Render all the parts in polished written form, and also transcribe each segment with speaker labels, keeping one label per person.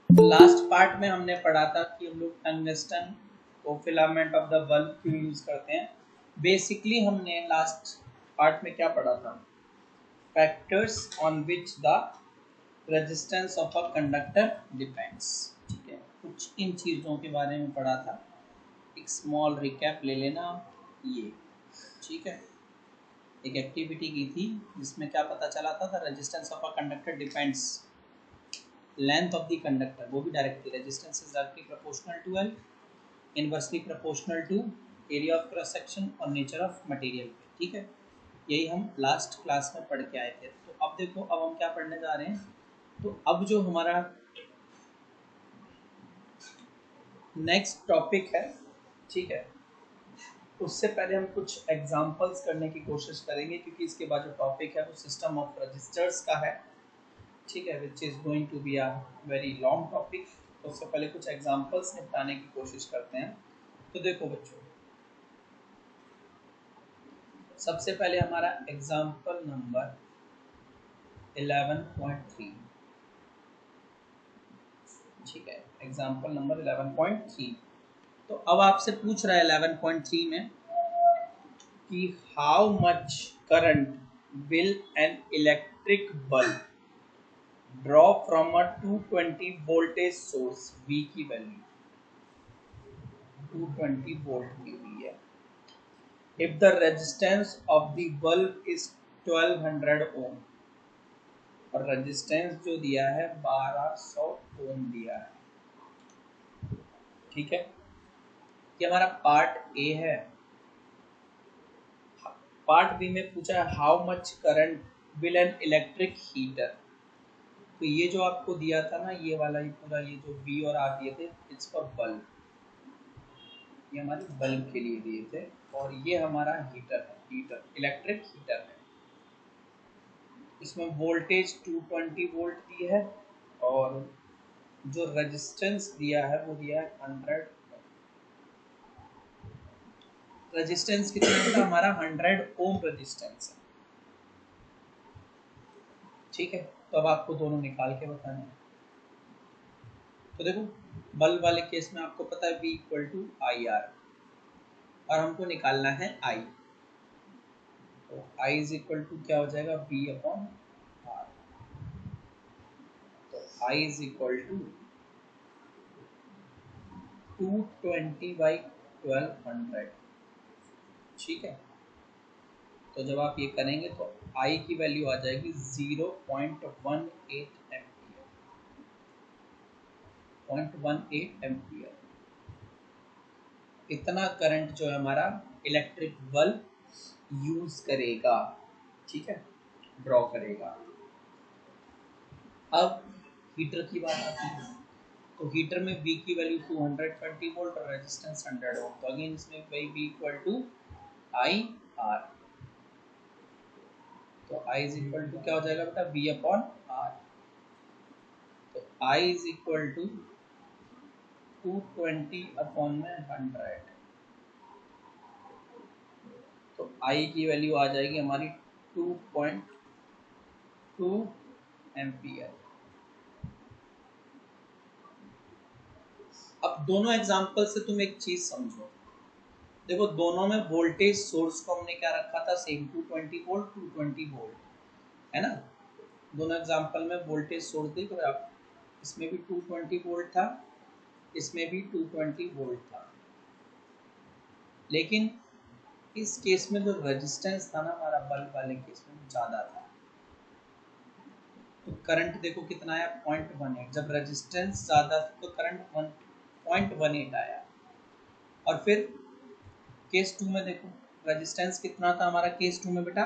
Speaker 1: Last part में हमने पढ़ा था कि हम लोग टंगस्टन को फिलामेंट ऑफ द बल्ब क्यों यूज करते हैं। बेसिकली हमने लास्ट पार्ट में क्या पढ़ा था, factors on which the resistance of a conductor depends. ठीक है, कुछ इन चीज़ों के बारे में पढ़ा था। एक स्मॉल रिकैप ले लेना ये। ठीक है, एक एक्टिविटी की थी जिसमें क्या पता चला था, the resistance of a conductor depends length of the conductor, वो भी directly resistance is directly proportional to L, inversely proportional to area of cross section और नेचर ऑफ मटेरियल। ठीक है, यही हम लास्ट क्लास में पढ़ के आए थे। तो अब देखो, अब हम क्या पढ़ने जा रहे हैं। तो अब जो हमारा नेक्स्ट टॉपिक है, ठीक है, उससे पहले हम कुछ एग्जांपल्स करने की कोशिश करेंगे, क्योंकि इसके बाद जो टॉपिक है वो सिस्टम ऑफ रजिस्टर्स का है। ठीक है, which is going to be a very long topic. तो उससे पहले कुछ एग्जांपल्स निपटाने की कोशिश करते हैं। तो देखो बच्चों, सबसे पहले हमारा एग्जांपल नंबर 11.3। ठीक है, एग्जांपल नंबर 11.3। तो अब आपसे पूछ रहा है 11.3 में कि how much current will an electric bulb draw from a 220 voltage source V की वैल्यू 220 वोल्ट दी हुई है, if the resistance of the bulb is 1200 ohm, और रेजिस्टेंस जो दिया है 1200 ओम दिया है। ठीक है, ये हमारा पार्ट ए है। पार्ट बी में पूछा है how much current will an electric heater. तो ये जो आपको दिया था ना, ये वाला ही पूरा, ये जो बी और आर दिए थे, इट्स फॉर बल्ब, ये हमारे बल्ब के लिए दिए थे। और ये हमारा हीटर है, हीटर इलेक्ट्रिक हीटर है। इसमें वोल्टेज 220 वोल्ट दी है और जो रेजिस्टेंस दिया है वो दिया है 100। रेजिस्टेंस कितना था हमारा, 100 ओम रेजिस्टेंस है। ठीक है, तो अब आपको दोनों निकाल के बताने हैं। तो देखो, बल्ब वाले केस में आपको पता है V equal to I R, और हमको निकालना है I। तो I इज इक्वल टू क्या हो जाएगा, V अपॉन R। तो I is equal to 220 by 1200। ठीक है, तो जब आप ये करेंगे तो I की वैल्यू आ जाएगी 0.18 एम्पियर, 0.18 एम्पियर। इतना करंट जो है हमारा इलेक्ट्रिक बल्ब यूज करेगा। ठीक है, ड्रॉ करेगा। अब हीटर की बात आती है, तो हीटर में V की वैल्यू 220 वोल्ट और रेजिस्टेंस 100 ओम। तो अगेन इसमें वही V equal to I R. तो I इज इक्वल टू क्या हो जाएगा बेटा, V अपॉन R। तो I is equal to 220 upon में 100। तो I की वैल्यू आ जाएगी हमारी 2.2 एम्पियर। अब दोनों एग्जांपल से तुम एक चीज समझो। देखो, दोनों में वोल्टेज सोर्स को हमने क्या रखा था, सेम 220 वोल्ट 220 वोल्ट, है ना। दोनों एग्जांपल में वोल्टेज सोर्स देख रहे हो आप, इसमें भी 220 वोल्ट था, इसमें भी 220 वोल्ट था। लेकिन इस केस में जो रेजिस्टेंस था ना हमारा बल्ब वाले केस में ज़्यादा था। तो करंट देखो कितना आया, 0.18। जब रेजिस्टेंस ज़्यादा था तो करंट 0.18 आया। और फिर केस 2 में देखो, रेजिस्टेंस कितना था हमारा केस 2 में बेटा।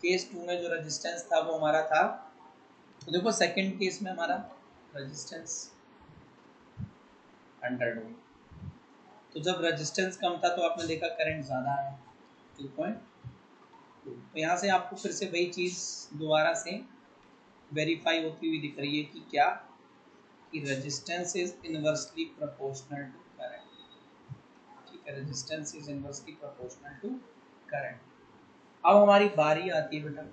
Speaker 1: केस 2 में जो रेजिस्टेंस था वो हमारा था, तो देखो सेकंड केस में हमारा रेजिस्टेंस 100 ओम। तो जब रेजिस्टेंस कम था तो आपने देखा करंट ज़्यादा आया, 2.2। तो यहाँ से आपको फिर से वही चीज़ दोबारा से वेरीफाई होती हुई दिख रही है कि क्या, कि resistance is inversely proportional to current. ठीक है, resistance is inversely proportional to current. अब हमारी बारी आती है बेटा,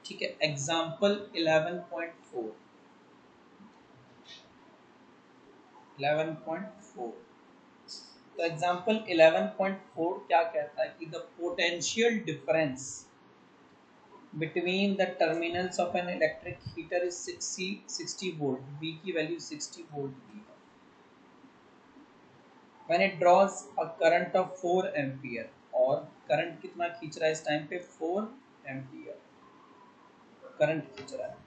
Speaker 1: ठीक है, एग्जाम्पल 11.4। 11.4। तो एग्जांपल 11.4 क्या कहता है कि the potential difference between the terminals of an electric heater is 60 volt, V की वैल्यू 60 वोल्ट दी है। when it draws a current of 4 ampere, और करंट कितना खींच रहा है इस टाइम पे 4 एम्पियर करंट खींच रहा है।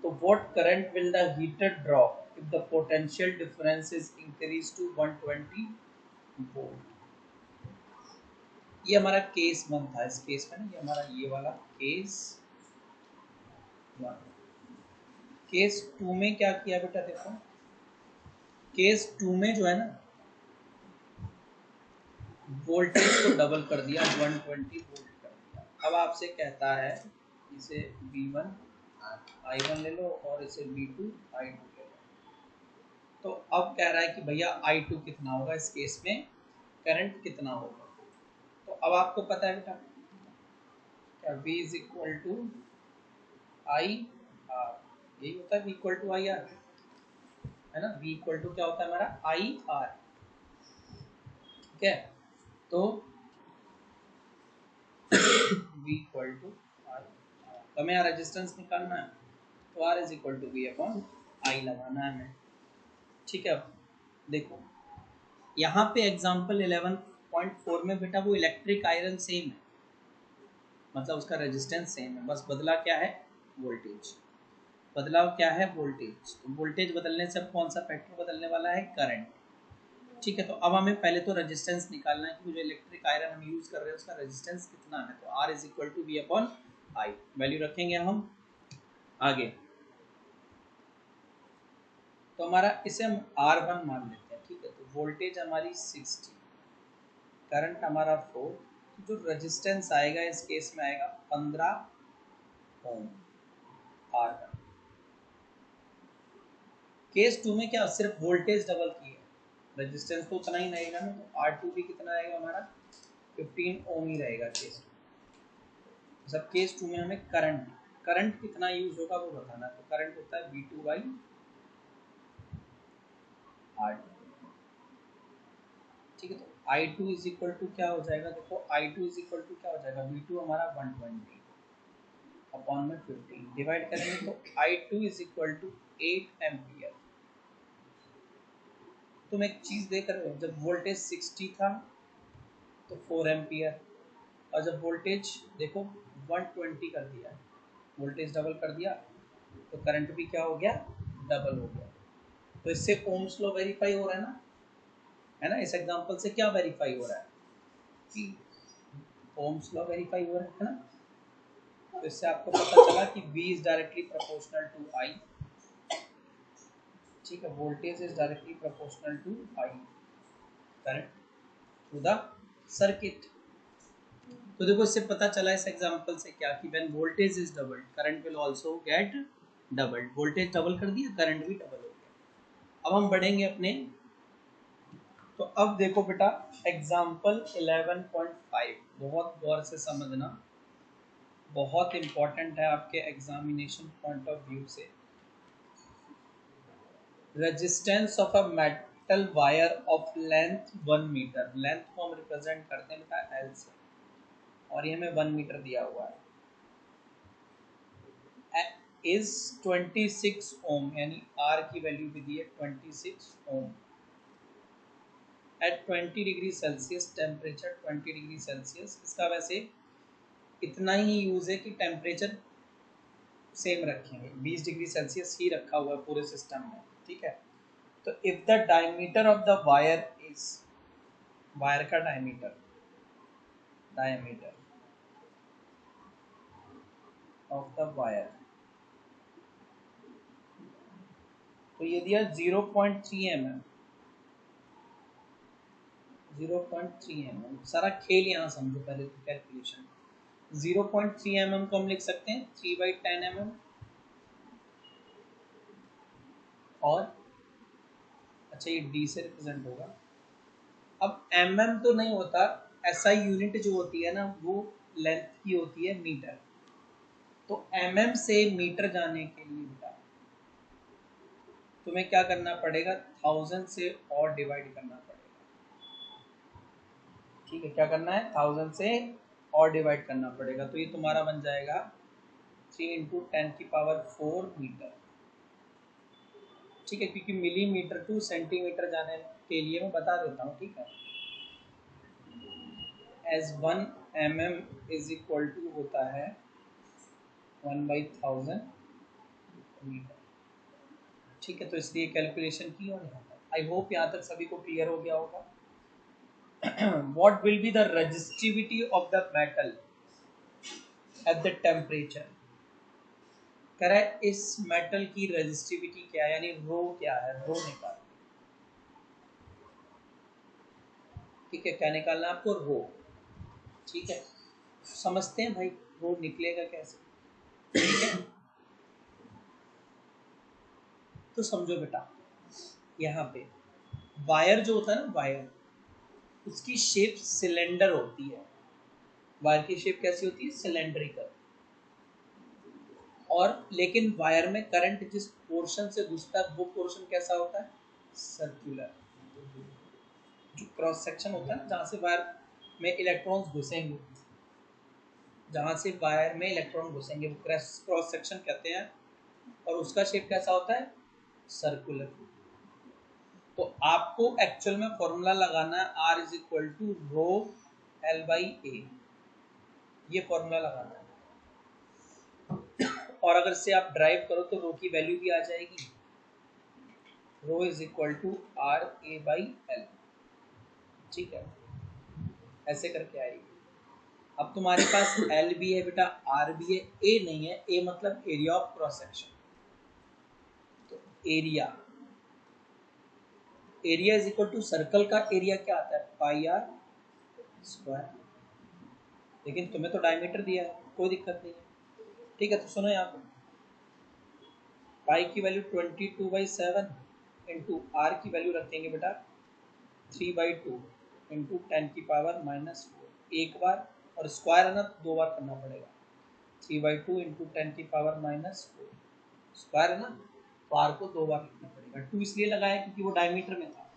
Speaker 1: तो what current will the heater draw if the potential difference is increased to 120 volt? ये हमारा केस 1 था। इस केस में ना, ये हमारा ये वाला केस 1। केस 2 में क्या किया बेटा, देखो केस 2 में जो है ना, वोल्टेज को डबल कर दिया, 120 वोल्ट कर दिया। अब आपसे कहता है इसे V1 I1 ले लो और इसे V2 I2 ले लो। तो अब कह रहा है कि भैया I2 कितना होगा, इस केस में करंट कितना होगा। तो अब आपको पता है बेटा क्या, V is equal to I R, यही होता है V equal to I R, है ना। V इक्वल टू क्या होता है हमारा आई आर, ठीक है। तो V equal to I R, हमें यहाँ रेजिस्टेंस निकालना है, तो R is equal to V upon I लगाना है हमें, ठीक है। अब देखो यहाँ पे एग्जांपल 11.4 में बेटा वो इलेक्ट्रिक आयरन सेम है, मतलब उसका रेजिस्टेंस सेम है, बस बदला क्या है, वोल्टेज। बदलाव क्या है, वोल्टेज। तो वोल्टेज बदलने से अब कौन सा फैक्टर बदलने वाला है, करंट, ठीक है। तो अब हमें पहले तो रेजिस्टेंस निकालना है कि जो इलेक्ट्रिक आयरन हम यूज कर रहे हैं उसका रेजिस्टेंस कितना है। तो R is equal to V upon I, value रखेंगे हम आगे। तो हमारा इसे हम R1 मान लेते हैं, ठीक है। तो वोल्टेज हमारी 60, करंट हमारा 4, तो जो रेजिस्टेंस आएगा इस केस में आएगा 15 ओम R1। केस 2 में क्या, सिर्फ वोल्टेज डबल की है, रेजिस्टेंस तो उतना ही रहेगा ना। तो R2 भी कितना रहेगा हमारा 15 ओम ही रहेगा केस 2। सब केस 2 में हमें करंट कितना यूज होगा वो बताना। तो करंट होता है V2 बाई R2, ठीक है। तो I2 इज इक्वल टू क्या हो जाएगा, देखो I2 इज इक्वल टू क्या हो जाएगा, V2 हमारा 120 अपॉन में 15 डिवाइड करेंगे तो I2 is equal to 8 ampere. तुम एक चीज देख रहे हो, जब वोल्टेज 60 था तो 4 एम्पियर, और जब वोल्टेज देखो 120 कर दिया, वोल्टेज डबल कर दिया, तो करंट भी क्या हो गया, डबल हो गया। तो इससे ओम्स लॉ वेरीफाई हो रहा है ना, है ना। इस एग्जांपल से क्या वेरीफाई हो रहा है कि ओम्स लॉ वेरीफाई हो रहा है ना। तो इससे आपको पता चला कि V is directly proportional to I, ठीक है। Voltage is directly proportional to I current through the circuit. तो देखो इससे पता चला इस एग्जांपल से क्या, कि when voltage is doubled current will also get doubled. Voltage double कर दिया, करंट भी डबल हो गया। अब हम बढ़ेंगे अपने, तो अब देखो बेटा एग्जांपल 11.5 बहुत गौर से समझना, बहुत इंपॉर्टेंट है आपके एग्जामिनेशन पॉइंट ऑफ व्यू से। Resistance of a metal wire of length 1 metre, length को हम रिप्रेजेंट करते हैं बेटा L से, और ये हमें 1 मीटर दिया हुआ है, इज 26 ओम, यानी R की वैल्यू भी दी है 26 ohm. At 20 degree Celsius temperature 20 degree Celsius, इसका वैसे इतना ही यूज है कि टेम्परेचर सेम रखेंगे, 20 डिग्री सेल्सियस ही रखा हुआ है पूरे सिस्टम में, ठीक है। तो if the diameter of the wire is, wire का डायमीटर ऑफ द वायर, तो ये दिया 0.3 mm, 0.3 mm। सारा खेल यहाँ समझो पहले तो, कैलकुलेशन 0.3 mm को हम लिख सकते हैं 3/10 mm, और अच्छा ये D से रिप्रेजेंट होगा। अब mm तो नहीं होता, SI यूनिट जो होती है ना वो लेंथ की होती है मीटर। तो mm से मीटर जाने के लिए बेटा तुम्हें क्या करना पड़ेगा, 1000 से और डिवाइड करना पड़ेगा। ठीक है, क्या करना है, 1000 से और डिवाइड करना पड़ेगा। तो ये तुम्हारा बन जाएगा 3 इंटू 10⁴ मीटर। ठीक है, क्योंकि मिलीमीटर टू सेंटीमीटर जाने के लिए मैं बता देता हूँ। ठीक है, as 1 mm is equal to होता है 1/1000 मीटर। ठीक है, तो इसलिए कैलकुलेशन की और आई होप यहाँ तक सभी को क्लियर हो गया होगा। What will be the resistivity of the metal at the temperature? कह रहा है इस मेटल की रेजिस्टिविटी क्या है, यानी रो क्या है, रो निकाल। ठीक है, क्या निकालना है आपको, रो। ठीक है, समझते हैं भाई रो निकलेगा कैसे। ठीक है, तो समझो बेटा, यहाँ पे वायर जो होता है ना, वायर, उसकी शेप सिलेंडर होती है। वायर की शेप कैसी होती है, सिलेंड्रिकल। और लेकिन वायर में करंट जिस पोर्शन से घुसता है वो पोर्शन कैसा होता है, सर्कुलर। जो क्रॉस सेक्शन होता है ना, जहाँ से वायर में इलेक्ट्रॉन्स घुसेंगे, जहाँ से वायर में इलेक्ट्रॉन घुसेंगे वो क्रॉस सेक्शन कहते हैं। और उसका शेप कैसा होता है, सर्कुलर। तो आपको एक्चुअल में फॉर्मूला लगाना है R is equal to rho L/A। ये फॉर्मूला लगाना है। और अगर से आप ड्राइव करो तो रो की वैल्यू भी आ जाएगी, रो इज इक्वल टू RA/L। ठीक है, ऐसे करके आएगी। अब तुम्हारे पास L भी है बेटा, R भी है, A नहीं है। A मतलब एरिया ऑफ क्रॉस सेक्शन। तो area, area is equal to circle का एरिया क्या आता है, πr²। लेकिन तुम्हें तो डायमीटर दिया है, कोई दिक्कत नहीं है। ठीक है, तो सुनो यहाँ पे पाई की वैल्यू 22/7 इंटू आर की वैल्यू रखेंगे बेटा 3/2 इंटू 10⁻⁻⁴ एक बार, और स्क्वायर है ना तो 2 बार करना पड़ेगा। 3/2 इंटू 10⁻⁻⁴ स्क्वायर है ना, तो आर को 2 बार लिखना पड़ेगा। 2 इसलिए लगाया क्योंकि वो डायमीटर में था,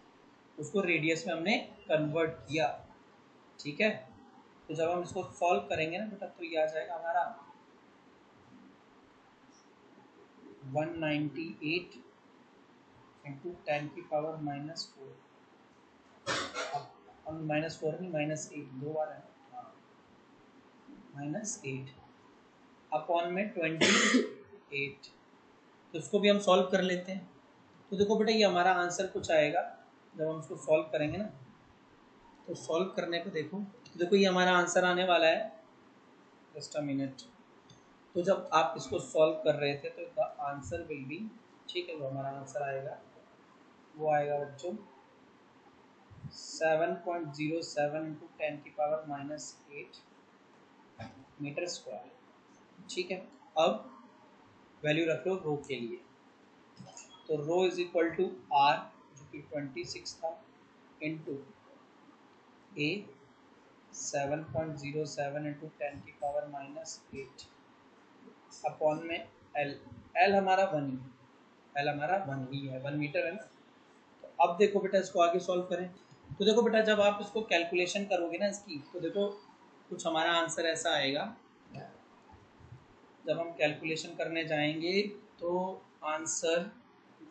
Speaker 1: उसको रेडियस में हमने कन्वर्ट किया। ठीक है, तो जब हम इसको सॉल्व करेंगे ना बेटा, तो ये आ जाएगा हमारा 198 इंटू 10⁻⁻⁴। -4 नहीं, -8 दो बार है, -8 अपॉन में 28। तो इसको भी हम सॉल्व कर लेते हैं। तो देखो बेटा, ये हमारा आंसर कुछ आएगा जब हम इसको सॉल्व करेंगे ना। तो सॉल्व करने पे देखो, तो देखो ये हमारा आंसर आने वाला है, जस्ट अ मिनट। तो जब आप इसको सॉल्व कर रहे थे तो द आंसर विल बी, ठीक है, जो हमारा आंसर आएगा वो आएगा बच्चों 7.07 इंटू 10⁻⁻8 मीटर स्क्वायर। ठीक है, अब वैल्यू रख लो रो के लिए। तो रो इज इक्वल टू आर जो कि 26 था इंटू ए 7.07 इंटू 10⁻⁻8 अपॉन में एल। एल हमारा 1 ही, एल हमारा 1 ही है, 1 मीटर है ना। तो अब देखो बेटा, इसको आगे सॉल्व करें। तो देखो बेटा, जब आप इसको कैलकुलेशन करोगे ना इसकी, तो देखो कुछ हमारा आंसर ऐसा आएगा। जब हम कैलकुलेशन करने जाएंगे तो आंसर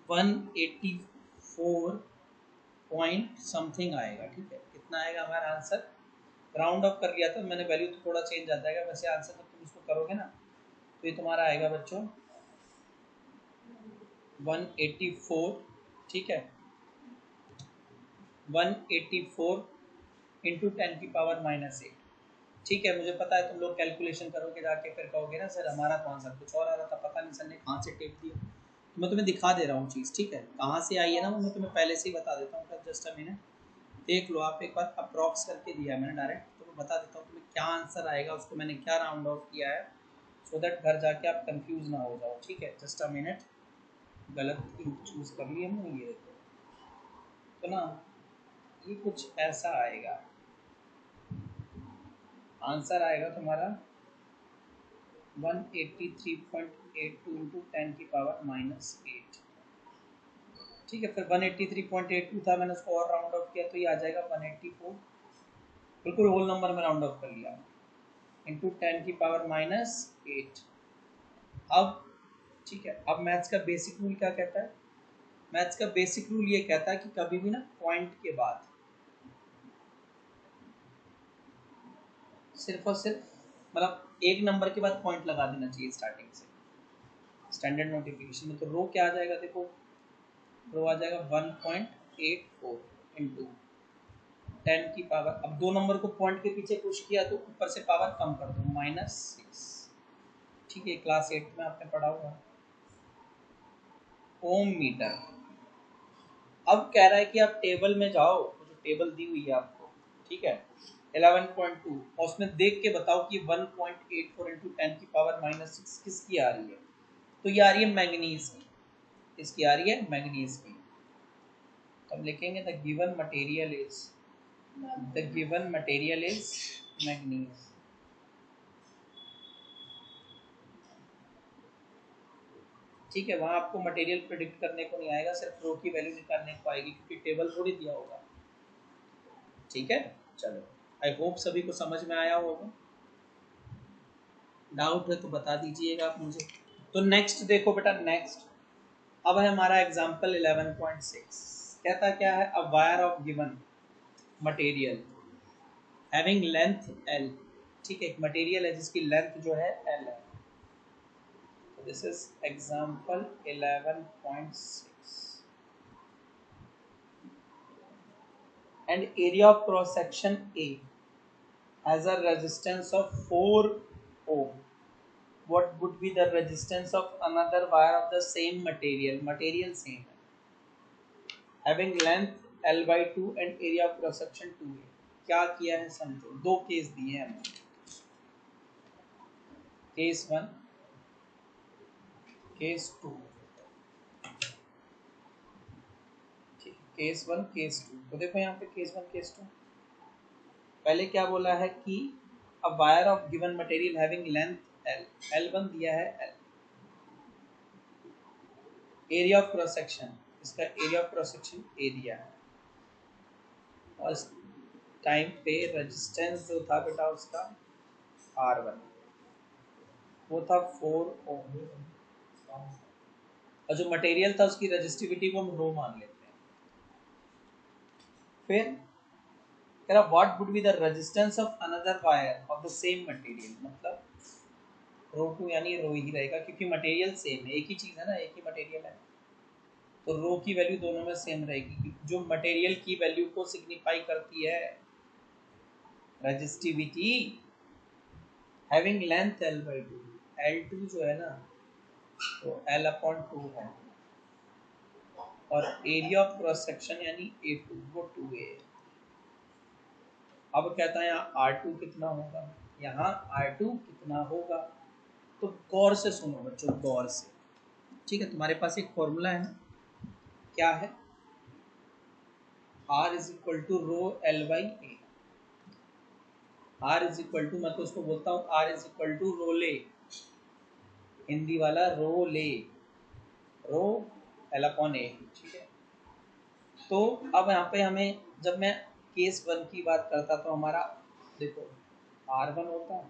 Speaker 1: 184 पॉइंट समथिंग आएगा। ठीक है, कितना आएगा हमारा आंसर, राउंड अप कर लिया था मैंने, वैल्यू तो थोड़ा चेंज आ जाएगा, वैसे आंसर जब तुम इसको करोगे ना तो ये तुम्हारा आएगा बच्चों 184। ठीक है, 184 इंटू 10⁻⁻8। ठीक है, मुझे पता है तुम लोग कैलकुलेशन करोगे जाके, फिर कहोगे ना सर हमारा तो आंसर कुछ और आ रहा था, पता नहीं सर ने कहाँ से टेप दिया। तो मैं तुम्हें दिखा दे रहा हूँ चीज़। ठीक है, कहाँ से आई है ना, मैं तुम्हें पहले से ही बता देता हूँ। जस्ट अ मिनट, देख लो आप एक बार, अप्रॉक्स करके दिया है मैंने डायरेक्ट, तो मैं बता देता हूँ तुम्हें क्या आंसर आएगा, उसको मैंने क्या राउंड ऑफ किया है, सो दैट घर जाके आप कंफ्यूज ना हो जाओ। ठीक है, जस्ट अ मिनट, गलत चूज कर लिया हमने, ये देखो तो ना, ये कुछ ऐसा आएगा, आंसर आएगा तुम्हारा 183.82 इंटू 10⁻⁻8। ठीक है, फिर 183.82 था, मैंने उसको और राउंड ऑफ किया तो ये आ जाएगा 184, बिल्कुल होल नंबर में राउंड ऑफ कर लिया, इंटू 10 की पावर -8। अब ठीक है, अब मैथ्स का बेसिक रूल क्या कहता है? मैथ्स का बेसिक रूल ये कहता है कि कभी भी ना पॉइंट के बाद सिर्फ और सिर्फ मतलब एक नंबर के बाद पॉइंट लगा देना चाहिए स्टार्टिंग से। स्टैंडर्ड नोटिफिकेशन में तो रो क्या आ जाएगा, देखो रो आ जाएगा 1.84 इंटू 10 की पावर, अब दो नंबर को पॉइंट के पीछे पुश किया तो ऊपर से पावर कम कर दो -6। ठीक है, क्लास 8 में आपने पढ़ा हुआ ओम मीटर। अब कह रहा है कि आप टेबल में जाओ, जो टेबल दी हुई है आपको, ठीक है 11.2, और उसमें देख के बताओ कि 1.84 इंटू 10 की पावर -6 किसकी आ रही है। तो ये आ रही है मैंगनीज की, इसकी आ रही है मैंगनीज की। तो हम लिखेंगे the given material is manganese. ठीक है, वहां आपको मटेरियल प्रिडिक्ट करने को नहीं आएगा, सिर्फ रो की वैल्यू निकालने को आएगी, क्योंकि टेबल थोड़ी दिया होगा। ठीक है, चलो आई होप सभी को समझ में आया होगा। डाउट है तो बता दीजिएगा आप मुझे। तो नेक्स्ट देखो बेटा, नेक्स्ट अब है हमारा एग्जांपल 11.6। कहता क्या है, अ wire of given material having length L। ठीक है, एक मटेरियल है जिसकी लेंथ जो है L है। तो this is example 11.6 and area of cross section A has a resistance of 4 ohm. What would be the resistance of another wire of the same material? Material same है, having length L by 2 and area of cross section 2A। क्या किया है समझो, दो case दिए हैं हमें, case 1 case 2। Case 1 case 2, तो देखो यहाँ पे केस 1 केस 2। पहले क्या बोला है कि a wire of given material having length L, L1 दिया है L, area of cross section, इसका area of cross section A दिया है, और इस टाइम पे रेजिस्टेंस जो था बेटा उसका R1 वो था 4 ओम, और जो मटेरियल था उसकी रेजिस्टिविटी को हम रो मान लेते हैं। फिर कह रहा what would be the resistance of another wire of the same material, मतलब रो टू यानी रो ही रहेगा, क्योंकि मटेरियल सेम है, एक ही चीज है ना, एक ही मटेरियल है, तो रो की वैल्यू दोनों में सेम रहेगी। जो मटेरियल की वैल्यू को सिग्निफाई करती है resistivity having length L by 2, L2 जो है ना तो L/2 है, और एरिया ऑफ क्रॉस सेक्शन यानी A2 वो 2A है। अब कहता है यहाँ R2 कितना होगा, यहाँ R2 कितना होगा, तो गौर से सुनो बच्चों, गौर से। ठीक है, तुम्हारे पास एक फॉर्मूला है ना, क्या है, R is equal to rho L by A। R is equal to, मैं तो उसको बोलता हूँ R इज इक्वल टू रोले, हिंदी वाला रोले, रो L/A। ठीक है, तो अब यहाँ पे हमें, जब मैं केस 1 की बात करता तो हमारा देखो R1 होता,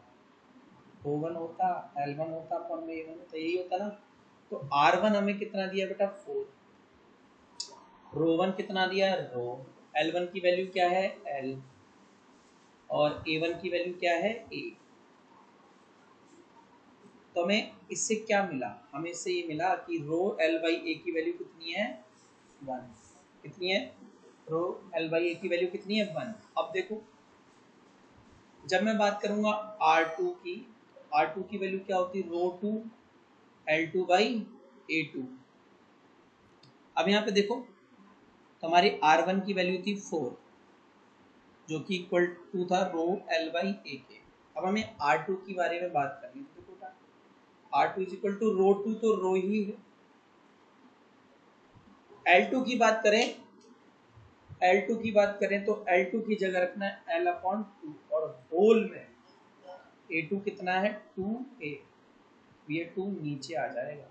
Speaker 1: O1 होता, L1 होता अपन में A1 होता, यही होता ना। तो R1 हमें कितना दिया बेटा 4, रो1 कितना दिया रो, L1 की वैल्यू क्या है L, और A1 की वैल्यू क्या है A। तो हमें इससे क्या मिला, हमें इससे ये मिला कि रो L by A की वैल्यू कितनी है 1, कितनी है, रो L by A की वैल्यू कितनी है 1। अब देखो जब मैं बात करूंगा R2 की, R2 की वैल्यू क्या होती है रो 2 L2 by A2। अब यहाँ पे देखो तो हमारी R1 की वैल्यू थी 4 जो कि इक्वल टू था रो L by A के। अब हमें R2 के बारे में बात करनी है, देखो R2 इज इक्वल टू रो 2, तो रो ही है। L2 की बात करें, L2 की बात करें तो L2 की जगह रखना है L/2, और होल में A2 कितना है 2A, ये 2 नीचे आ जाएगा।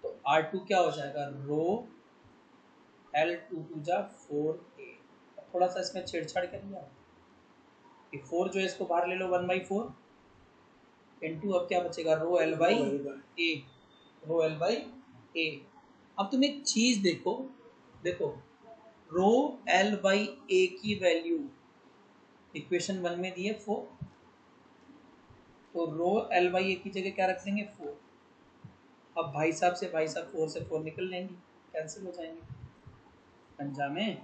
Speaker 1: तो R2 क्या हो जाएगा, रो L2 टू जा 4A। थोड़ा सा इसमें छेड़छाड़ कर लिया, ये 4 जो है इसको बाहर ले लो, 1/4 इनटू अब क्या बचेगा, रो L/A, रो L/A। अब तुम एक चीज देखो, देखो रो L/A की वैल्यू इक्वेशन 1 में दी है 4, तो रो L/A की जगह क्या रख देंगे, 4। अब भाई साहब से भाई साहब 4 से 4 निकल लेंगे, कैंसिल हो जाएंगे पंजा में,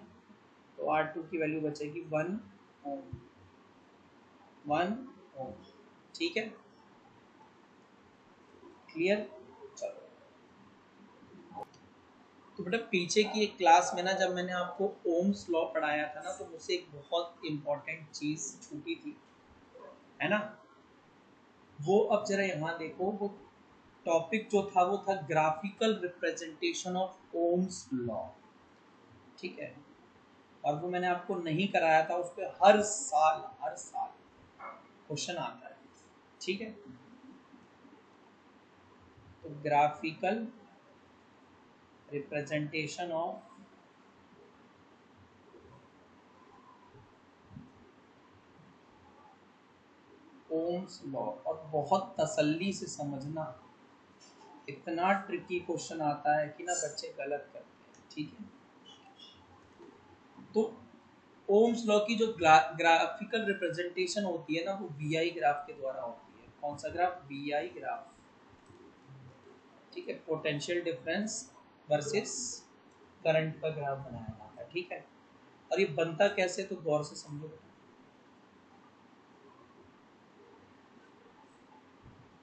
Speaker 1: तो R2 की वैल्यू बचेगी 1 ओम, 1 ओम। ठीक है, क्लियर। चलो, तो बेटा पीछे की एक क्लास में ना जब मैंने आपको ओम्स लॉ पढ़ाया था ना, तो मुझसे एक बहुत इंपॉर्टेंट चीज छूटी थी, है ना, वो अब जरा यहाँ देखो। वो टॉपिक जो था वो था graphical representation of Ohm's law, ठीक है, और वो मैंने आपको नहीं कराया था, उस पर हर साल क्वेश्चन आता है, ठीक है। तो graphical representation of Ohm's law, और बहुत तसल्ली से समझना, इतना ट्रिकी क्वेश्चन आता है कि ना बच्चे गलत करते हैं, ठीक है। तो ओम्स लॉ की जो ग्राफिकल रिप्रेजेंटेशन होती है ना, वो वीआई ग्राफ के द्वारा होती है। कौन सा ग्राफ, वीआई ग्राफ, ठीक है, पोटेंशियल डिफरेंस वर्सेस करंट का ग्राफ बनाया जाता है, ठीक है। और ये बनता कैसे, तो गौर से समझो।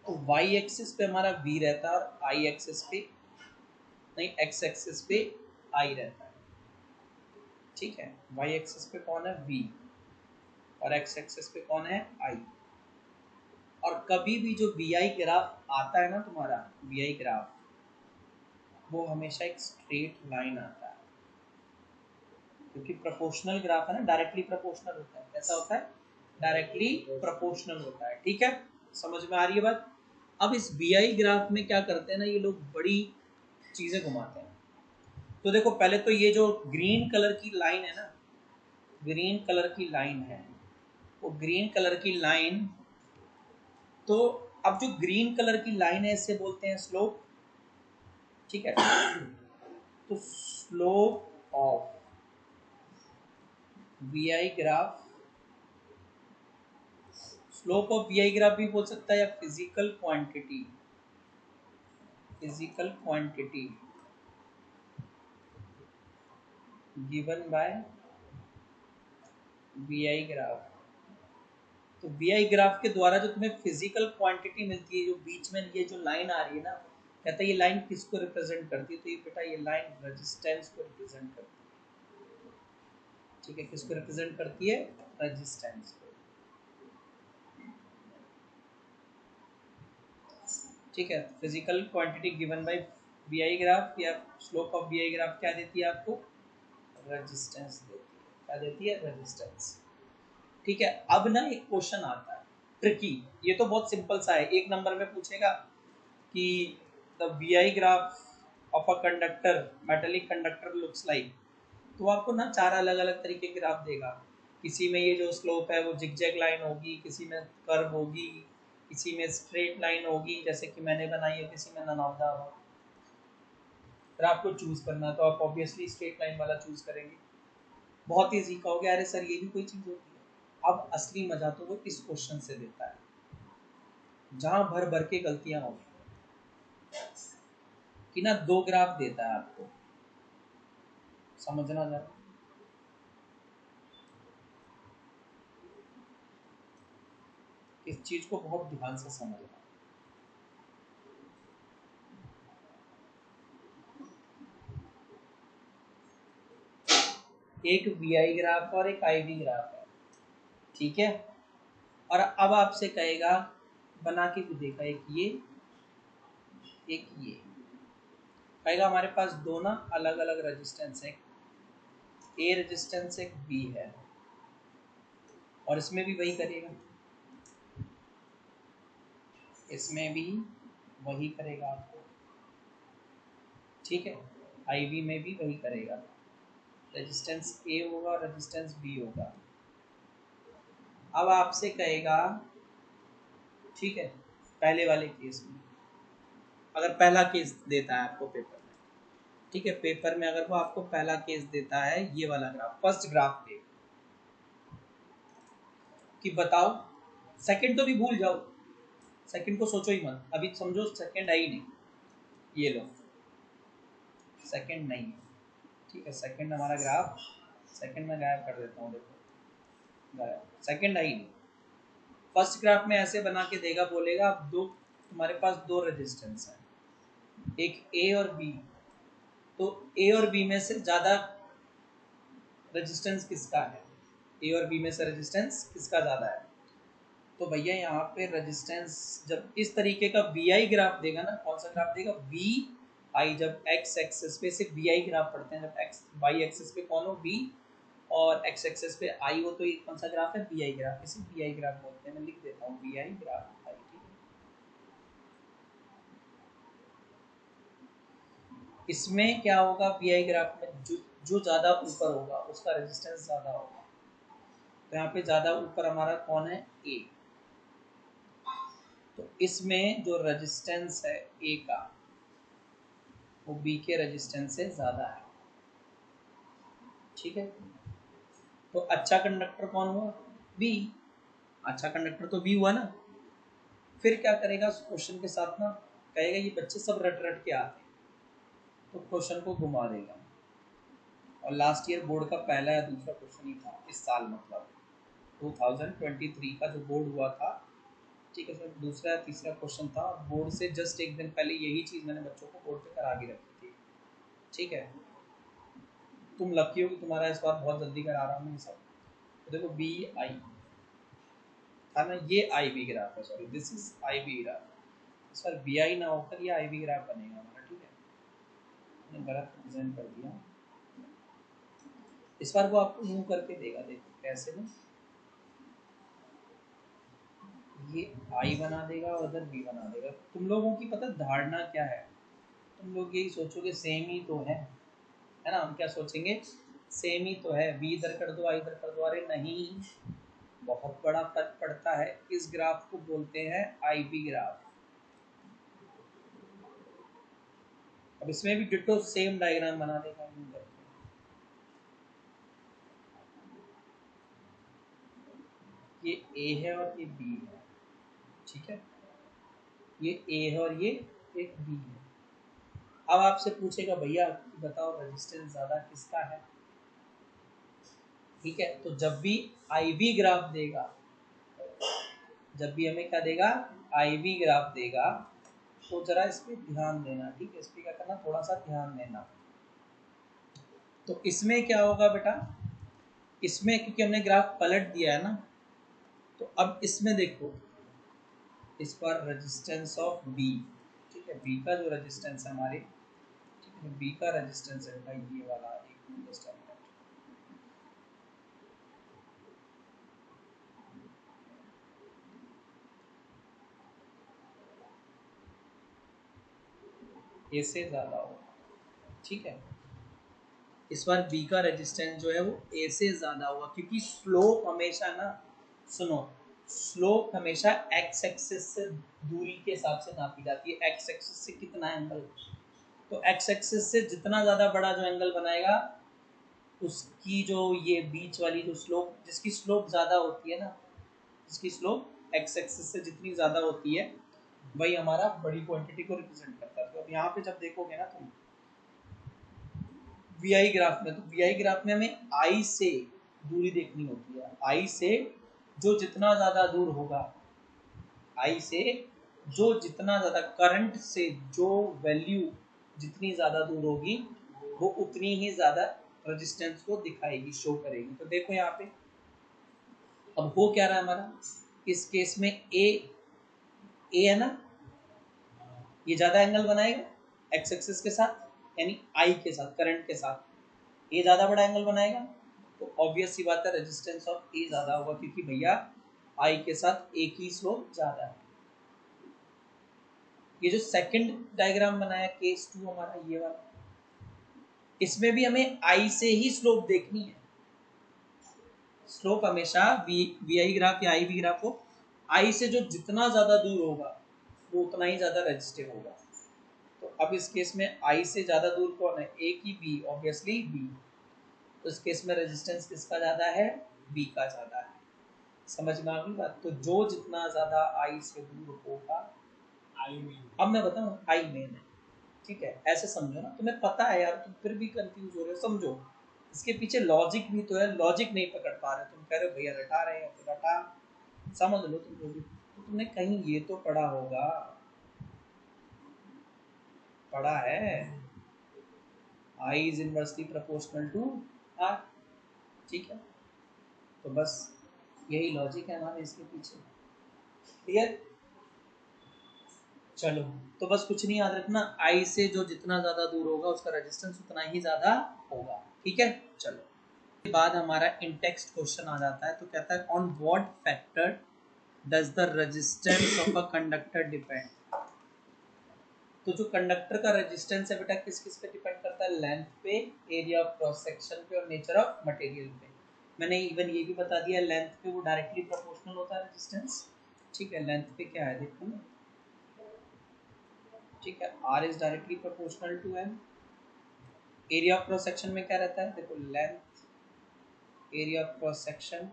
Speaker 1: तो वाई एक्सिस पे हमारा वी रहता है, और आई एक्सिस पे नहीं, एक्स एक्सिस पे आई रहता है, ठीक है। वाई एक्सिस पे कौन है, वी, और एक्स एक्सिस पे कौन है, आई। और कभी भी जो वी आई ग्राफ आता है ना तुम्हारा, वी आई ग्राफ, वो हमेशा एक स्ट्रेट लाइन आता है, क्योंकि प्रोपोर्शनल ग्राफ है ना, डायरेक्टली प्रोपोर्शनल होता है। कैसा होता है, डायरेक्टली प्रोपोर्शनल होता है, ठीक है। समझ में आ रही है बात। अब इस वी आई ग्राफ में क्या करते हैं ना, ये लोग बड़ी चीजें घुमाते हैं। तो देखो पहले तो ये जो ग्रीन कलर की लाइन है ना, ग्रीन कलर की लाइन है, वो ग्रीन कलर की लाइन, तो अब जो ग्रीन कलर की लाइन है इससे बोलते हैं स्लोप, ठीक है। तो slope of V I graph, slope of V I graph भी बोल सकता है, या physical quantity, physical quantity given by V I graph. तो वी आई ग्राफ के द्वारा जो तुम्हें फिजिकल क्वांटिटी मिलती है, जो बीच में ये जो लाइन आ रही है ना, कहता है ये लाइन किसको रिप्रेजेंट करती है, तो ये बेटा ये लाइन रेजिस्टेंस को रिप्रेजेंट करती है, ठीक है। किसको रिप्रेजेंट करती है, रेजिस्टेंस को, ठीक है। Physical quantity given by V I graph, या slope of V I graph क्या देती है आपको, रेजिस्टेंस देती है। क्या देती है, रेजिस्टेंस, ठीक है। अब ना एक क्वेश्चन आता है ट्रिकी, ये तो बहुत सिंपल सा है, एक नंबर में पूछेगा कि the V I graph of a conductor, metallic conductor looks like, तो आपको ना 4 अलग अलग तरीके के ग्राफ देगा। किसी में ये जो स्लोप है वो जिगजैग लाइन होगी, किसी में कर्व होगी, किसी में स्ट्रेट लाइन होगी जैसे कि मैंने बनाई है, किसी में ननौदा होगा। फिर आपको चूज करना, तो आप ऑब्वियसली स्ट्रेट लाइन वाला चूज करेंगे। बहुत ईजी, कहोगे अरे सर ये भी कोई चीज होती है। अब असली मजा तो वो इस क्वेश्चन से देता है, जहां भर भर के गलतियां होगी, कि ना 2 ग्राफ देता है आपको, समझना जरा। इस चीज को बहुत ध्यान से समझना। एक वी आई ग्राफ और एक आई वी ग्राफ है, ठीक है। और अब आपसे कहेगा, बना के भी देखा, एक ये, एक ये, कहेगा हमारे पास दो ना अलग अलग रेजिस्टेंस है, ए रेजिस्टेंस एक बी है, और इसमें भी वही करेगा, इसमें भी वही करेगा आपको, ठीक है, आई वी में भी वही करेगा, रेजिस्टेंस ए होगा, रेजिस्टेंस बी होगा। अब आपसे कहेगा, ठीक है, पहले वाले केस में अगर पहला केस देता है आपको पेपर में, ठीक है, पेपर में अगर वो आपको पहला केस देता है, ये वाला ग्राफ, फर्स्ट ग्राफ दे कि बताओ, सेकंड तो भी भूल जाओ, सेकंड को सोचो ही मत, अभी समझो सेकंड है ही नहीं, ये लो सेकंड नहीं है, ठीक है, सेकंड हमारा ग्राफ, सेकंड में गायब कर देता हूँ, देखो गायब, सेकंड है ही नहीं। फर्स्ट ग्राफ में ऐसे बना के देगा, बोलेगा अब दो, तुम्हारे पास दो रेजिस्टेंस है, एक ए और बी, तो ए और बी में से ज्यादा रेजिस्टेंस किसका है, ए और बी में से रेजिस्टेंस किसका ज्यादा है, तो भैया यहाँ पे रेजिस्टेंस जब इस तरीके का बी आई ग्राफ देगा ना, कौन सा ग्राफ देगा, बी आई, जब एक्स एक्सिस पे सिर्फ बी आई ग्राफ पढ़ते हैं, जब एक्स वाई एक्सिस पे कौन हो, बी, और एक्स एक्सिस पे आई हो, तो ये कौन सा ग्राफ है, बी आई ग्राफ, इसे बी आई ग्राफ बोलते हैं, मैं लिख देता हूँ बी आई ग्राफ आई, ठीक है। इसमें क्या होगा, बी आई ग्राफ में जो ज्यादा ऊपर होगा उसका रेजिस्टेंस ज्यादा होगा, तो यहाँ पे ज्यादा ऊपर हमारा कौन है, ए, तो इसमें जो रेजिस्टेंस है ए का, वो बी के रेजिस्टेंस से ज्यादा है, ठीक है। तो अच्छा कंडक्टर कौन हुआ, बी, अच्छा कंडक्टर तो बी हुआ ना। फिर क्या करेगा, उस क्वेश्चन के साथ ना कहेगा ये बच्चे सब रट रट के आते हैं, तो क्वेश्चन को घुमा देगा, और लास्ट ईयर बोर्ड का पहला या दूसरा क्वेश्चन ही था इस साल, मतलब 2023 का जो बोर्ड हुआ था, ठीक है सर, दूसरा या तीसरा क्वेश्चन था, बोर्ड से जस्ट एक दिन पहले यही चीज़ मैंने बच्चों को बोर्ड पे करा के रखी थी, ठीक है। तुम लकी हो कि तुम्हारा इस बार बहुत जल्दी करा रहा हूँ मैं सब। तो देखो बी आई था ना, ये आई बी ग्राफ है, sorry this is I B graph, इस बार बी आई ना होकर ये आई बी ग्राफ बनेगा हमारा, ठीक है, मैंने गलत प्रेजेंट कर दिया। इस बार वो आपको मूव करके देगा, देखो कैसे ना, ये आई बना देगा और उधर बी बना देगा। तुम लोगों की पता धारणा क्या है, तुम लोग यही सोचोगे सेम ही तो है ना, हम क्या सोचेंगे, सेम ही तो है, बी इधर कर दो आई इधर कर दो, अरे नहीं, बहुत बड़ा फर्क पड़ता है। इस ग्राफ को बोलते हैं आई बी ग्राफ। अब इसमें भी डिट्टो सेम डायग्राम बना देगा, ये ए है और ये बी है, ठीक है, ये ए है और ये एक बी है। अब आपसे पूछेगा भैया बताओ रेजिस्टेंस ज्यादा किसका है, ठीक है, तो जब भी आई बी ग्राफ देगा, जब भी हमें क्या देगा, आई बी ग्राफ देगा, तो जरा इस पे ध्यान देना, ठीक है, इस पे क्या करना, थोड़ा सा ध्यान देना। तो इसमें क्या होगा बेटा, इसमें क्योंकि हमने ग्राफ पलट दिया है ना, तो अब इसमें देखो, इस पर रेजिस्टेंस ऑफ बी, ठीक है, बी का जो रेजिस्टेंस है हमारे, ठीक है, बी का रेजिस्टेंस है भाई ये वाला, एक मिनट, ए से ज्यादा होगा, ठीक है, इस बार बी का रेजिस्टेंस जो है वो ए से ज्यादा होगा, क्योंकि स्लोप हमेशा ना, सुनो, स्लोप हमेशा एक्स एक्सिस से दूरी के हिसाब से नापी जाती है, एक्स एक्सिस से कितना एंगल, तो एक्स एक्सिस से जितना ज्यादा बड़ा जो एंगल बनाएगा, उसकी जो ये बीच वाली जो स्लोप, जिसकी स्लोप ज्यादा होती है ना, जिसकी स्लोप एक्स एक्सिस से जितनी ज्यादा होती है, वही हमारा बड़ी क्वांटिटी को रिप्रेजेंट करता है। तो अब यहाँ पे जब देखोगे ना तुम वी आई ग्राफ में, तो वी आई ग्राफ में हमें आई से दूरी देखनी होती है, आई से जो जितना ज्यादा दूर होगा, आई से जो जितना ज्यादा, करंट से जो वैल्यू जितनी ज्यादा दूर होगी, वो उतनी ही ज्यादा रेजिस्टेंस को दिखाएगी, शो करेगी। तो देखो यहाँ पे अब हो क्या रहा है हमारा, इस केस में ए है ना, ये ज्यादा एंगल बनाएगा एक्स एक्सिस के साथ, यानी आई के साथ, करंट के साथ ए ज्यादा बड़ा एंगल बनाएगा, तो ऑब्वियस सी बात है रेजिस्टेंस ऑफ ए ज्यादा होगा, क्योंकि भैया आई के साथ ए की स्लोप ज्यादा है। ये जो सेकंड डायग्राम बनाया केस 2 हमारा ये वाला, इसमें भी हमें आई से ही स्लोप देखनी है। स्लोप हमेशा वी आई ग्राफ या आई वी ग्राफ हो, आई से जो जितना ज्यादा दूर होगा वो उतना ही ज्यादा रेजिस्टिव होगा। तो अब इस केस में आई से ज्यादा दूर कौन है, ए की बी, ऑब्वियसली बी। तो इस केस में रेजिस्टेंस किसका ज्यादा है, बी का ज्यादा है। समझ में आ गई बात। तो जो जितना ज्यादा आई से दूर होगा, आई मेन, अब मैं बताऊं आई मेन है, ठीक है, ऐसे समझो ना। तुम्हें पता है यार, तुम फिर भी कंफ्यूज हो रहे हो, समझो इसके पीछे लॉजिक भी तो है, लॉजिक नहीं पकड़ पा रहे, तुम कह रहे हो भैया रटा रहे हैं, फिर रटा, समझ लो तुम जो भी। तो तुमने कहीं ये तो पढ़ा होगा, पढ़ा है, I is inversely proportional to R, ठीक है। तो बस यही लॉजिक है हमारे इसके पीछे, क्लियर। चलो, तो बस कुछ नहीं याद रखना, आई से जो जितना ज्यादा दूर होगा उसका रेजिस्टेंस उतना ही ज्यादा होगा, ठीक है। चलो, के बाद हमारा इन टेक्स्ट क्वेश्चन आ जाता है। तो कहता है on what factor does the resistance of a conductor depend. तो जो कंडक्टर का रेजिस्टेंस है बेटा, किस किस पे डिपेंड करता है, लेंथ पे, एरिया ऑफ क्रॉस सेक्शन पे और नेचर ऑफ मटेरियल पे। मैंने इवन ये भी बता दिया, लेंथ पे वो डायरेक्टली प्रोपोर्शनल होता है रेजिस्टेंस, ठीक है। लेंथ पे क्या है देखो ना, ठीक है, R is directly proportional to M. Area of cross section में क्या रहता है, देखो length, area of cross section,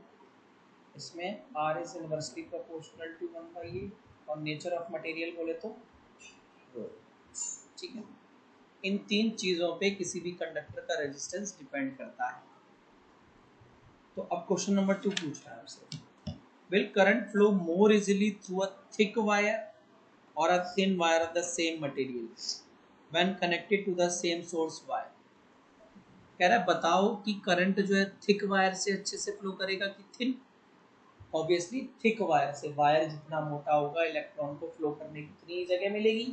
Speaker 1: इसमें R is inversely proportional to 1/a, और नेचर ऑफ मटेरियल बोले तो रो, ठीक है। इन तीन चीजों पे किसी भी कंडक्टर का रेजिस्टेंस डिपेंड करता है। तो अब क्वेश्चन नंबर 2 पूछ रहा है आपसे, will current flow more easily through a thick wire और a thin wire of the same material when connected to the same source wire. कह रहा है बताओ कि करंट जो है थिक वायर से अच्छे से फ्लो करेगा कि थिन। ऑब्वियसली थिक वायर से, वायर जितना मोटा होगा इलेक्ट्रॉन को फ्लो करने की उतनी जगह मिलेगी,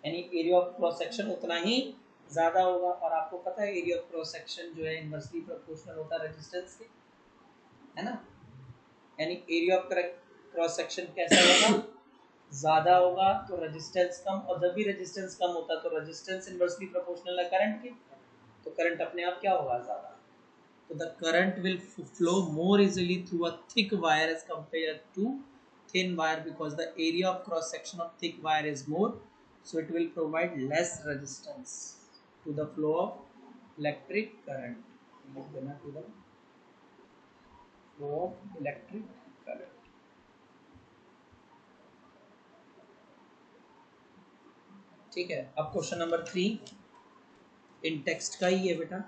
Speaker 1: यानी एरिया ऑफ क्रॉस सेक्शन उतना ही ज्यादा होगा। और आपको पता है एरिया ऑफ क्रॉस सेक्शन जो है इनवर्सली प्रोपोर्शनल होता है रेजिस्टेंस के, है ना। यानी एरिया ऑफ क्रॉस सेक्शन कैसा होगा, ज्यादा होगा तो रेजिस्टेंस कम, और जब भी रेजिस्टेंस कम होता है तो रेजिस्टेंस इनवर्सली प्रोपोर्शनल है करंट के, तो करंट अपने आप क्या होगा, ज्यादा। So the current will flow more easily through a thick wire as compared to thin wire because the area of cross section of thick wire is more, so it will provide less resistance to the flow of electric current. To the flow of electric current. ठीक है। अब question number 3 इन text का ही है बेटा।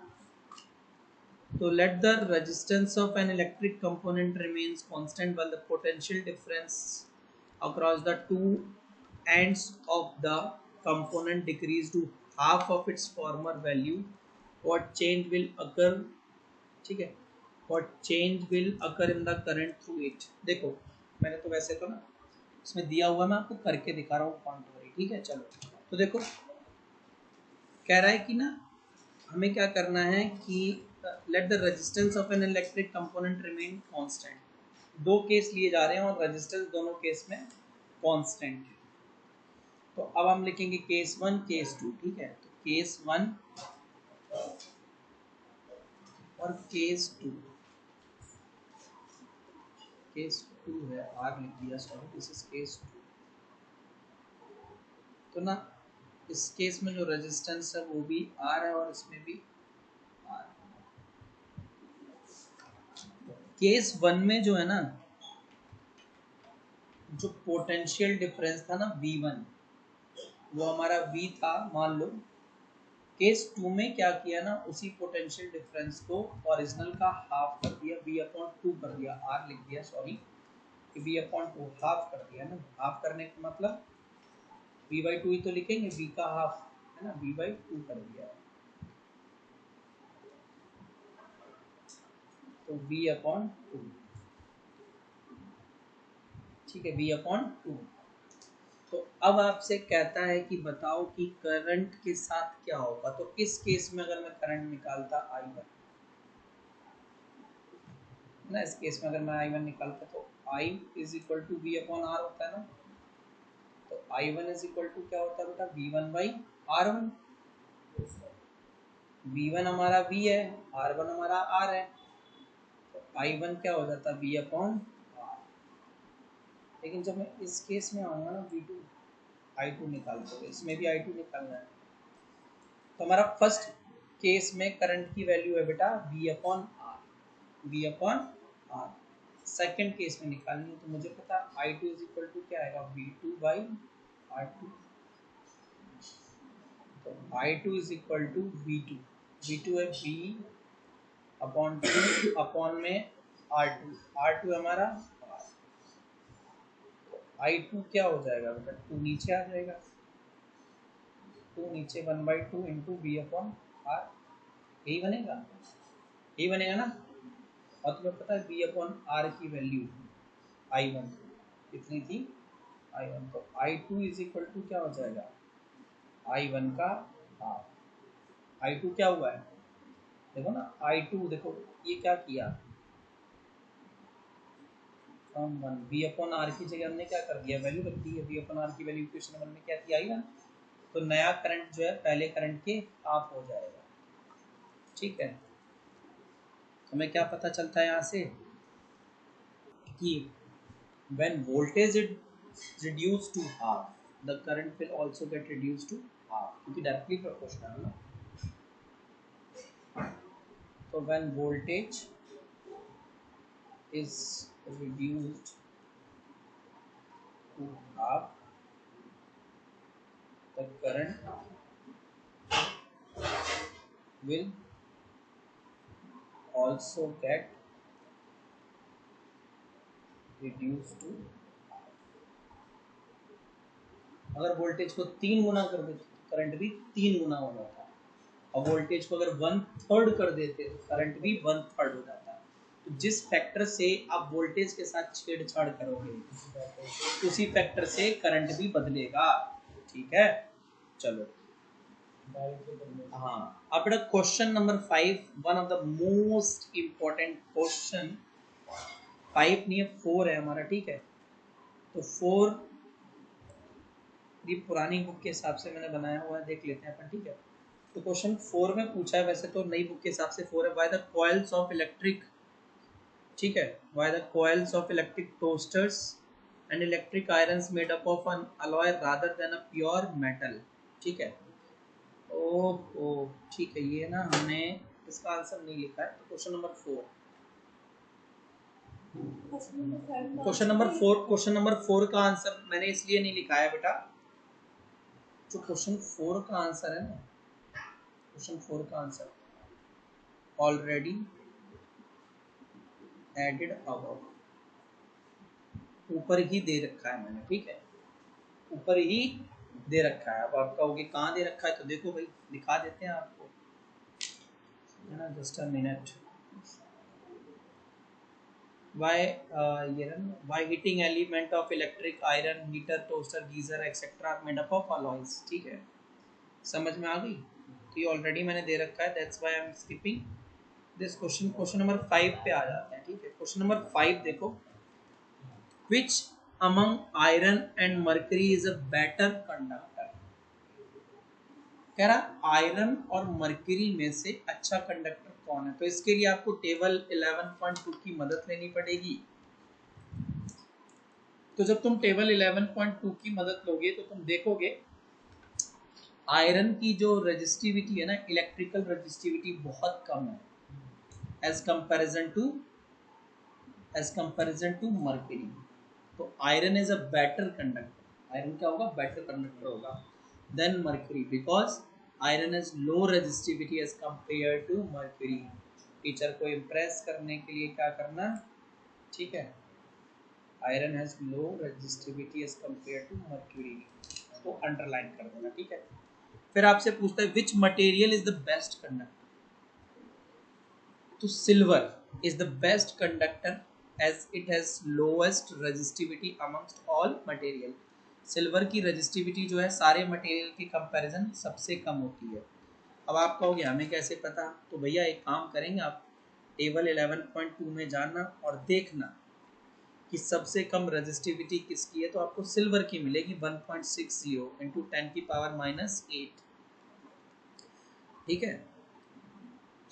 Speaker 1: So let the resistance of an electric component remains constant while the potential difference across the two ends of the component decrease to half of its former value. What change will occur, ठीक है, what change will occur in the current through it। देखो मैंने तो वैसे तो ना इसमें दिया हुआ, मैं आपको करके दिखा रहा हूँ कॉन्ट्री, ठीक है। चलो, तो देखो कह रहा है कि ना हमें क्या करना है कि let the resistance of an electric component remain constant. दो केस लिए जा रहे हैं और रेजिस्टेंस दोनों केस में कांस्टेंट है। तो अब हम लिखेंगे केस 1 केस 2, ठीक है। तो केस 1 और केस 2, केस 2 है, आर लिख दिया, सॉरी दिस इज केस 2। तो ना इस केस में जो रेजिस्टेंस है वो भी आर है और इसमें भी आर। केस 1 में जो है ना, जो पोटेंशियल डिफरेंस था ना V1, वो हमारा V था मान लो। केस 2 में क्या किया ना, उसी पोटेंशियल डिफरेंस को ओरिजिनल का हाफ कर दिया, V/2 कर दिया, R लिख दिया, सॉरी V/2 हाफ कर दिया ना। हाफ करने का मतलब V/2 ही तो लिखेंगे, V का हाफ है ना, V/2 कर दिया, तो V/2, ठीक है, V/2। तो अब आपसे कहता है कि बताओ कि करंट के साथ क्या होगा। तो इस केस में अगर मैं करंट निकालता I1 ना, इस केस में अगर मैं I1 निकालता तो I is equal to V/R होता है ना। तो I1 इज इक्वल टू क्या होता है बेटा, V1/R1। V1 हमारा V है, R1 हमारा R है, तो I1 क्या हो जाता है V अपॉन R। लेकिन जब मैं इस केस में आऊँगा ना V2 I2 निकाल दो, इसमें भी I2 निकालना है। तो हमारा फर्स्ट केस में करंट की वैल्यू है बेटा V upon R, V upon R। Second case में निकालनी है तो मुझे पता I2 इज इक्वल टू क्या आएगा V2 बाई R2। तो I2 is equal to V2, V2 है V अपॉन 2 अपॉन में R2, R2 हमारा R। I2 क्या हो जाएगा बेटा, 2 नीचे आ जाएगा, 2 नीचे 1/2 इंटू V अपॉन R, यही बनेगा, यही बनेगा ना। और तुम्हें पता है V अपॉन R की वैल्यू I1 कितनी थी, I1, तो I2 इज इक्वल टू क्या हो जाएगा I1 का हाफ। I2 क्या हुआ है देखो ना, I2 देखो ये क्या किया, फ्रॉम 1 V अपॉन R की जगह हमने क्या कर दिया, वैल्यू रख दी है। V अपॉन R की वैल्यू इक्वेशन नंबर में क्या थी I1, तो नया करंट जो है पहले करंट के हाफ हो जाएगा, ठीक है। हमें क्या पता चलता है यहाँ से कि when voltage is reduced to half, the current will also get reduced to half, क्योंकि डायरेक्टली प्रोपोर्शनल है ना। तो when voltage is reduced to half, the current will also get reduced to, अगर वोल्टेज को 3 गुना कर देते तो करंट भी 3 गुना हो जाता है, और वोल्टेज को अगर 1/3 कर देते तो करंट भी 1/3 हो जाता है। तो जिस फैक्टर से आप वोल्टेज के साथ छेड़छाड़ करोगे उसी फैक्टर से करंट भी बदलेगा, ठीक है। चलो हाँ, अब बेटा question number 5, one of the most important question, 5 नहीं है 4 है हमारा, ठीक है। तो 4 ये पुरानी बुक के हिसाब से मैंने बनाया हुआ है, देख लेते हैं अपन, ठीक है। तो क्वेश्चन 4 में पूछा है, वैसे तो नई बुक के हिसाब से 4 है, why the coils of electric, ठीक है, why the coils of electric toasters and electric irons made up of N alloy rather than a pure metal, ठीक है। ओ ठीक है, ये ना हमने इसका आंसर नहीं लिखा है, तो क्वेश्चन नंबर 4, क्वेश्चन नंबर 4 का आंसर मैंने इसलिए नहीं लिखा है बेटा, जो क्वेश्चन 4 का आंसर है ना, क्वेश्चन 4 का आंसर ऑलरेडी एडेड अबव, ऊपर ही दे रखा है मैंने, ठीक है, ऊपर ही दे रखा है। अब आप कहोगे कहाँ दे रखा है, तो देखो भाई दिखा देते हैं आपको, है ना, just a minute. why heating element of electric iron heater toaster geyser etc are made up of alloys, ठीक है, समझ में आ गई। तो ये ऑलरेडी मैंने दे रखा है, that's why I am skipping this question. Question number 5 पे आ जाते हैं, ठीक है। क्वेश्चन नंबर 5 देखो, which among iron and mercury is a better conductor, कह रहा आयरन और मरकरी में से अच्छा कंडक्टर कौन है। तो इसके लिए आपको टेबल 11.2 की मदद लेनी पड़ेगी। तो जब तुम टेबल 11.2 की मदद लोगे तो तुम देखोगे आयरन की जो रेजिस्टिविटी है ना, इलेक्ट्रिकल रेजिस्टिविटी बहुत कम है एज कंपैरिजन टू मरकरी। तो iron is a better conductor, iron क्या होगा, बेटर कंडक्टर होगा than mercury, because iron is low resistivity as compare to mercury. Teacher को इम्प्रेस करने के लिए क्या करना, ठीक है, iron has low resistivity as compare to mercury, तो अंडरलाइन कर देना, ठीक है। फिर आपसे पूछता है which material is the best conductor, तो silver is the best conductor as it has lowest resistivity amongst all material। Silver की रेजिस्टिविटी जो है सारे मटेरियल के कंपैरिजन सबसे कम होती है। अब आप कहोगे हमें कैसे पता, तो भैया एक काम करेंगे, आप टेबल 11.2 में जाना और देखना कि सबसे कम रेजिस्टिविटी किसकी है, तो आपको सिल्वर की मिलेगी 1.60 इंटू 10⁻⁻8, ठीक है।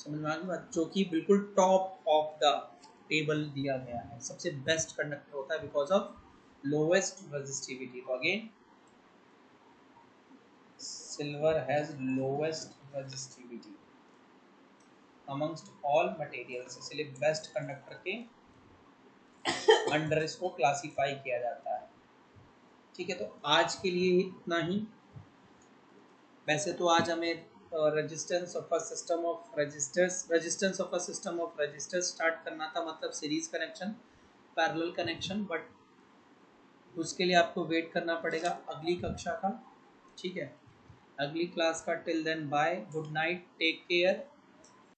Speaker 1: समझ में आ गई बात, जो कि बिल्कुल टॉप ऑफ द टेबल दिया गया है, सबसे बेस्ट कंडक्टर होता है बिकॉज ऑफ लोवेस्ट रेजिस्टिविटी। तो again silver has lowest resistivity amongst all materials, इसलिए बेस्ट कंडक्टर के अंडर इसको क्लासिफाई किया जाता है। ठीक है, तो आज के लिए इतना ही। वैसे तो आज हमें resistance of a system of resistance of a system of resistors start करना था, मतलब series connection, parallel connection, but उसके लिए आपको वेट करना पड़ेगा अगली कक्षा का। ठीक है, अगली क्लास का। Till then bye, good night, take care.